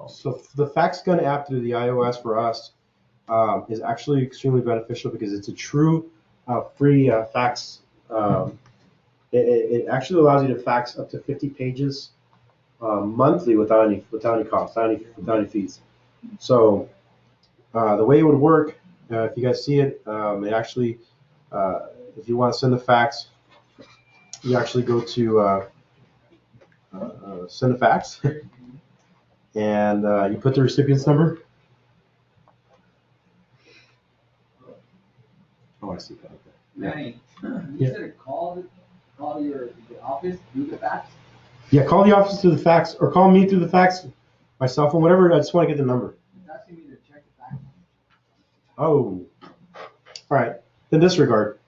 install? So the Faxgun app through the iOS for us is actually extremely beneficial because it's a true free fax. It actually allows you to fax up to 50 pages monthly without any cost, without any fees. So the way it would work, if you guys see it, it actually, if you want to send a fax, you actually go to send a fax, and you put the recipient's number. Oh, I see that. Okay. Manny, you said call your office, do the fax? Yeah, call the office through the fax, or call me through the fax, my cell phone, whatever. I just want to get the number. It's asking me to check the fax. Oh, all right. In this regard.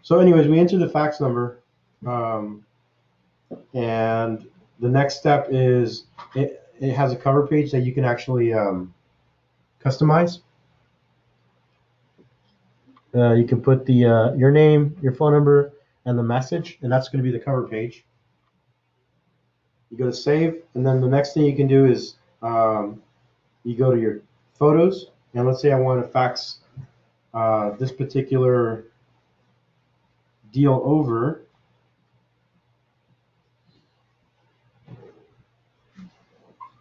So, anyways, we enter the fax number, and the next step is it has a cover page that you can actually customize. You can put the your name, your phone number, and the message, and that's going to be the cover page. You go to save, and then the next thing you can do is you go to your photos, and let's say I want to fax this particular deal over.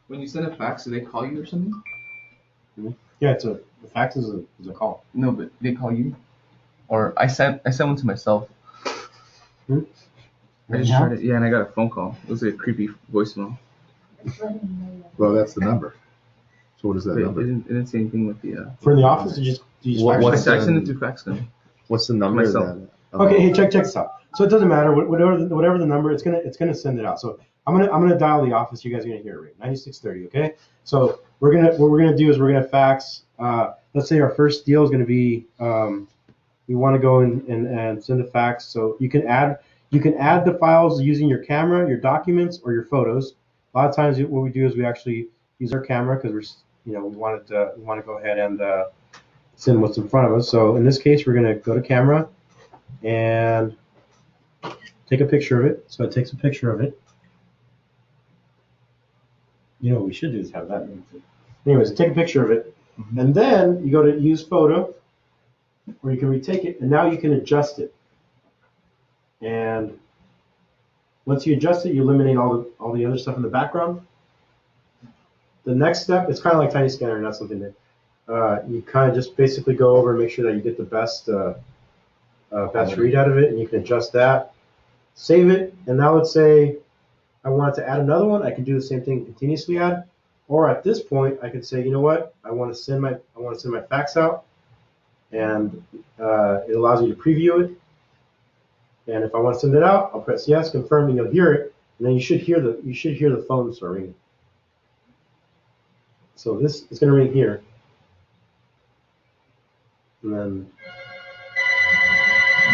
When you send a fax, do they call you or something? Yeah, the fax is a call. No, but they call you. Or I sent one to myself. I just tried it. Yeah, and I got a phone call. It was a creepy voicemail. Well, that's the number. So what is that Wait, number? it didn't say anything with the. For the office, you just What- I what's sent it through Faxing. What's the number Myself. then? Okay, hey, check this out. So it doesn't matter whatever the number, it's gonna send it out. So I'm gonna dial the office. You guys are gonna hear it right, 9630. Okay. So what we're gonna do is we're gonna fax. Let's say our first deal is gonna be we want to go and send a fax. So you can add the files using your camera, your documents, or your photos. A lot of times what we do is we actually use our camera because we want to go ahead and send what's in front of us. So in this case, we're gonna go to camera and take a picture of it. So it takes a picture of it. You know what we should do is have that. Anyways, take a picture of it, and then you go to use photo, or you can retake it, and now you can adjust it. And once you adjust it, you eliminate all the other stuff in the background. The next step, it's kind of like Tiny Scanner, not something that you kind of just basically go over and make sure that you get the best read out of it, and you can adjust that. Save it, and now let's say I wanted to add another one. I can do the same thing, continuously add, or at this point I could say, you know what, I want to send my fax out, and it allows you to preview it. And if I want to send it out, I'll press yes, confirm, and you'll hear it, and then you should hear the phone start ringing. So this is going to ring here, and then.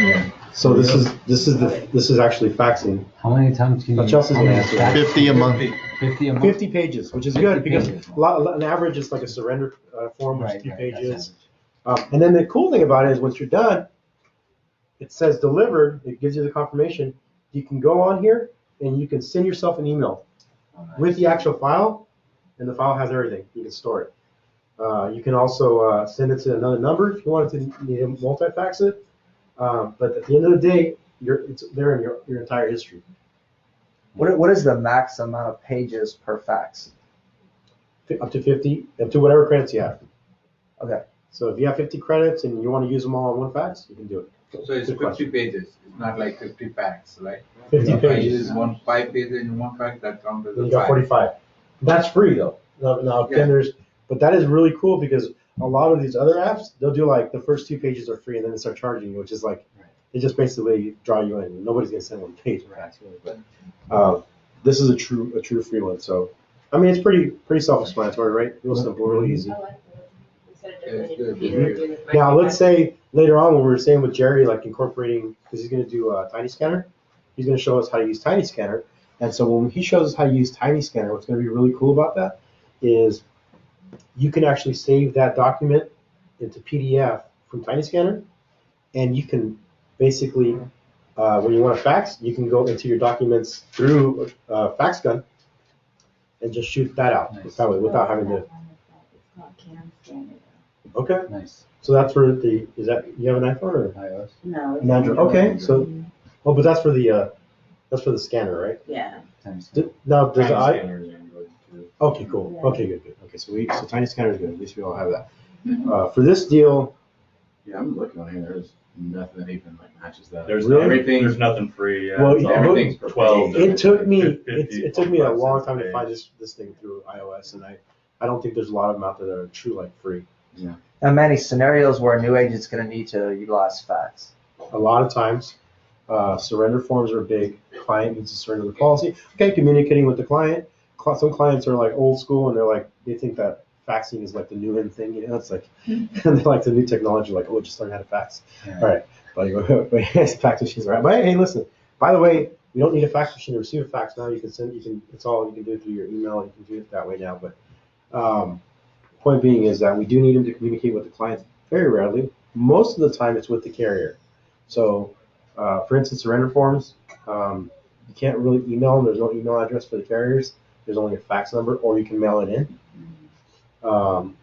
Yeah. So this is actually faxing. How many times can you? Chelsea's how many gonna answer. fax- 50 a month. 50 a month. 50 pages, which is good 50 because pages. an average is like a surrender form, which is Right, 3 right, pages. that's And then the cool thing about it is once you're done, it says delivered. It gives you the confirmation. You can go on here and you can send yourself an email with the actual file, and the file has everything. You can store it. You can also send it to another number if you wanted to multi-fax it. But at the end of the day, it's there in your entire history. What is the max amount of pages per fax? Up to 50, up to whatever credits you have. Okay. So if you have 50 credits and you want to use them all on one fax, you can do it. So it's Good 50 question. pages. It's not like 50 facts, right? 50 If I pages. use 5 pages in one fact, that counts as Then a you got fact. 45. That's free though. Now Yeah. again, but that is really cool because a lot of these other apps, they'll do like the first 2 pages are free and then they start charging you, which is like, they just basically draw you in. Nobody's gonna send one page fax really, but this is a true free one. So, I mean, it's pretty self-explanatory, right? Real simple, really easy. Now, let's say later on when we were saying with Jerry, like incorporating, because he's going to do a Tiny Scanner, he's going to show us how to use Tiny Scanner. And so when he shows us how to use Tiny Scanner, what's going to be really cool about that is you can actually save that document into PDF from Tiny Scanner, and you can basically, when you want to fax, you can go into your documents through Faxgun, and just shoot that out Nice. that way without having to. It's called Cam Scanner. Okay, Nice. so that's for the. Is that you have an iPhone or iOS. No. It's an Android? Okay, so but that's for the scanner, right? Yeah. Now does Tiny I? scanners are Android too. Okay, cool. Yeah. Okay, good. Okay, so tiny scanner is good. At least we all have that. For this deal, Yeah, I'm looking on here. There's nothing that even like matches that. There's Really? everything. There's nothing free. Yeah, Well, it's all- everything's everything's 12. it took me $50, it took me a 25 long cents time to page. find this thing through iOS, and I don't think there's a lot of them out there that are true like free. And many scenarios where a new agent's going to need to utilize fax. A lot of times, surrender forms are big. Client needs to surrender the policy. Okay, communicating with the client. Some clients are like old school, and they think that faxing is like the new in thing. It's like and they like the new technology. Like, oh, just learn how to fax. Yeah. All right, but fax machines are right. But hey, listen. By the way, you don't need a fax machine to receive a fax now. You can send. It's all you can do it through your email. You can do it that way now. But point being is that we do need them to communicate with the clients very rarely. Most of the time, it's with the carrier. So, for instance, surrender forms, you can't really email them. There's no email address for the carriers. There's only a fax number, or you can mail it in.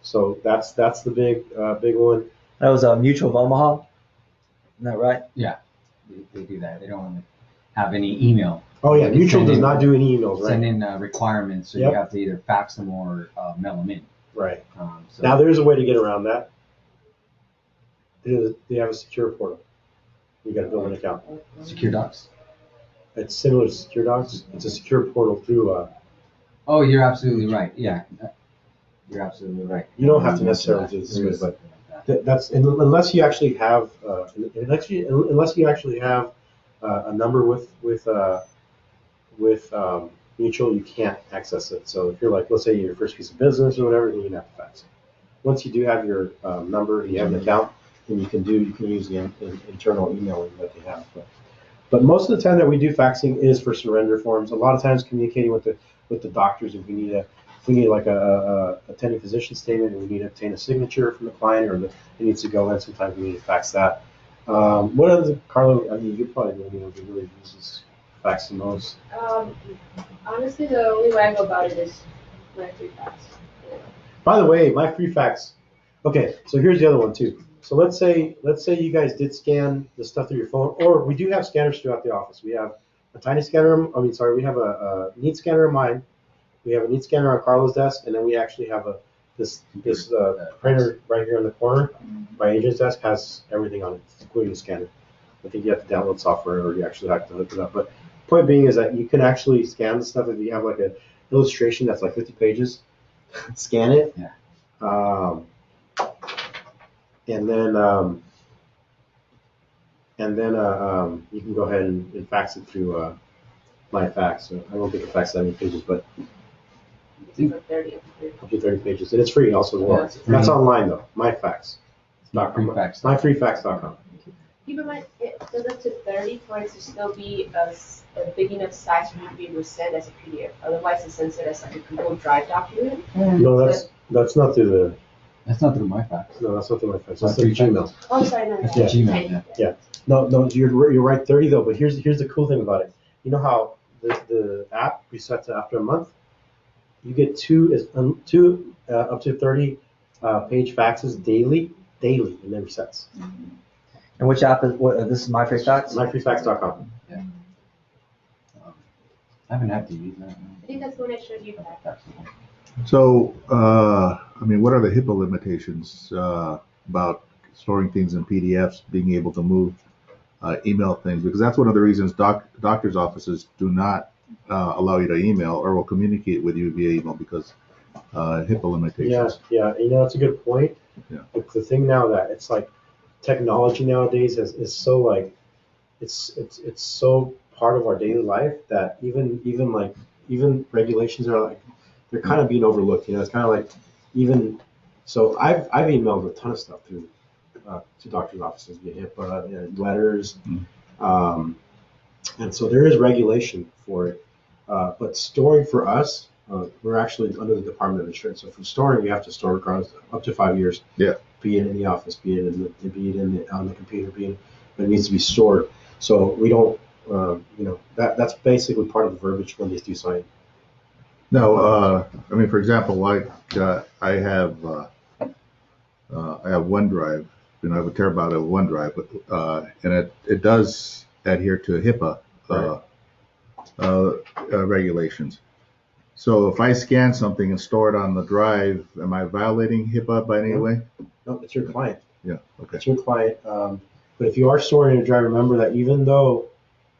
So that's the big one. That was a Mutual of Omaha. Isn't that right? They do that. They don't have any email. Oh yeah, They Mutual send does in- not do any emails, Send right? in requirements, so Yep. you have to either fax them or mail them in. Right. So Now there is a way to get around that. They have a secure portal. You got to build an account. secure docs. It's similar to Secure Docs. It's a secure portal through. Oh, you're absolutely right. Yeah, you're absolutely right. You don't have to necessarily do it this way, but that's unless you actually have a number with Mutual, you can't access it. So if you're like, let's say your first piece of business or whatever, then you have to fax it. Once you do have your number, you have an account, then you can use the internal emailing that they have. But most of the time that we do faxing is for surrender forms. A lot of times communicating with the doctors if we need like a attending physician statement and we need to obtain a signature from the client or it needs to go in. Sometimes we need to fax that. What other, Carlo? I mean, you're probably the one who really uses fax the most. Honestly, the only way I go about it is my free fax. By the way, my free fax. Okay, so here's the other one too. So let's say you guys did scan the stuff through your phone, or we do have scanners throughout the office. We have a tiny scanner. We have a neat scanner of mine. We have a neat scanner on Carlo's desk, and then we actually have this printer right here in the corner. My agent's desk has everything on it, including the scanner. I think you have to download software, or you actually have to hook it up. But point being is that you can actually scan the stuff if you have like an illustration that's like 50 pages. Scan it. Yeah. And then you can go ahead and fax it through my fax. So I don't think it faxes that many pages, but For 30 up to 30 pages. And it's free also as well. Yeah, it's free. That's online though. MyFax. MyFreefax. MyFreefax.com. Keep in mind, it goes up to 30 for it to still be a big enough size for you to be able to send as a PDF. Otherwise, it sends it as like a Google Drive document. No, that's not through the. That's not through my fax. No, that's not through MyFax. That's Not through through Gmail. Oh, I'm sorry, no, That's no. through Gmail. Yeah. No, you're right. 30 though. But here's the cool thing about it. You know how the app resets after a month? You get two up to 30 page faxes daily. It never resets. And which app is what? This is My Free Fax. MyFreefax.com. I haven't had to use that. I think that's the one I showed you back. So, what are the HIPAA limitations about storing things in PDFs, being able to move email things? Because that's one of the reasons doctors' offices do not allow you to email or will communicate with you via email because HIPAA limitations. Yeah. That's a good point. Yeah. But the thing now that it's like technology nowadays is so like it's so part of our daily life that even regulations are like they're kind of being overlooked. It's kind of like even so I've emailed a ton of stuff to doctors' offices via HIPAA, letters, and so there is regulation for it. But storing for us, we're actually under the Department of Insurance. So for storing, we have to store records up to 5 years. Yeah. Be it in the office, be it on the computer, but it needs to be stored. So we don't, that's basically part of the verbiage when they do sign. No, I mean, for example, like I have OneDrive. You know, I have a terabyte of OneDrive, but and it does adhere to HIPAA regulations. So if I scan something and store it on the drive, am I violating HIPAA by any way? No, it's your client. Yeah. Okay. It's your client. But if you are storing your drive, remember that even though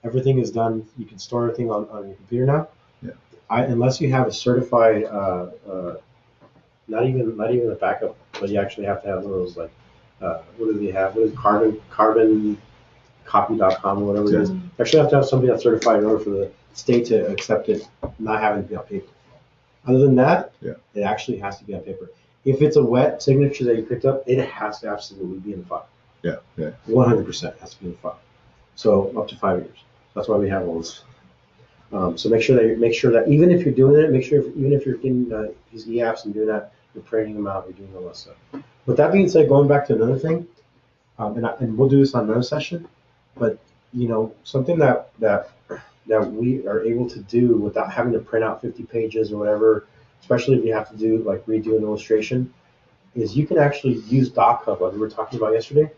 everything is done, you can store everything on your computer now. Yeah. Unless you have a certified, not even a backup, but you actually have to have one of those like, what do they have? What is carbon copy.com or whatever it is. You actually have to have something that's certified in order for the state to accept it, not having to be on paper. Other than that, it actually has to be on paper. If it's a wet signature that you picked up, it has to absolutely be in the file. Yeah. 100% has to be in the file. So up to 5 years. That's why we have all this. So make sure that even if you're doing it, even if you're getting these e-apps and doing that, you're printing them out, you're doing all that stuff. With that being said, going back to another thing, and we'll do this on another session, but you know, something that we are able to do without having to print out 50 pages or whatever, especially if you have to do like redo an illustration, is you can actually use DocHub like we were talking about yesterday.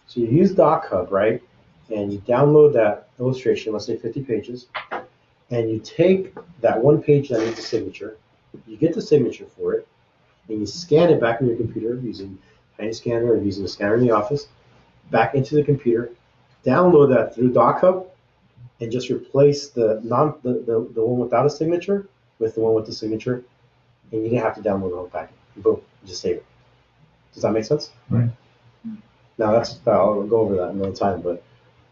So you use DocHub, right? And you download that illustration, let's say 50 pages, and you take that one page that needs a signature, you get the signature for it, and you scan it back in your computer using Tiny Scanner or using a scanner in the office, back into the computer, download that through DocHub, and just replace the one without a signature with the one with the signature, and you didn't have to download the whole packet. Boom, just save it. Does that make sense? Right. Now I'll go over that another time, but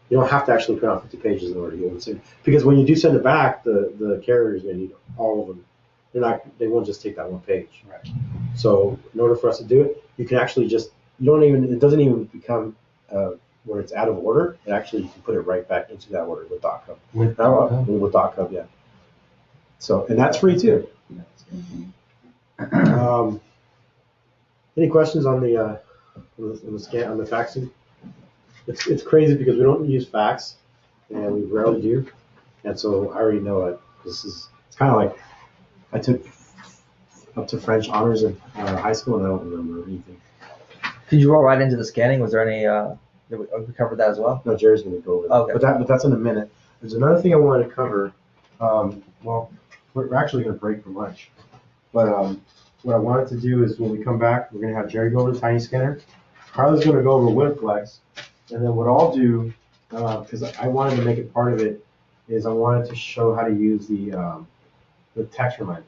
you don't have to actually print out 50 pages in order to get one signature. Because when you do send it back, the carrier is going to need all of them. They won't just take that one page. Right. So in order for us to do it, you can actually it doesn't even become where it's out of order. It actually, you can put it right back into that order with DocHub. With DocHub? With DocHub, yeah. So, and that's free too. Any questions on the scan, on the faxing? It's crazy because we don't use fax, and we rarely do, and so I already know it. It's kind of like I took up to French honors in high school, and I don't remember anything. Could you roll right into the scanning? Was there any? Did we covered that as well? No, Jerry's going to go over that. Okay. But that's in a minute. There's another thing I wanted to cover. Well, we're actually going to break for lunch, but what I wanted to do is when we come back, we're going to have Jerry go over the Tiny Scanner. Carla's going to go over WinFlex, and then what I'll do, because I wanted to make it part of it, is I wanted to show how to use the text reminder.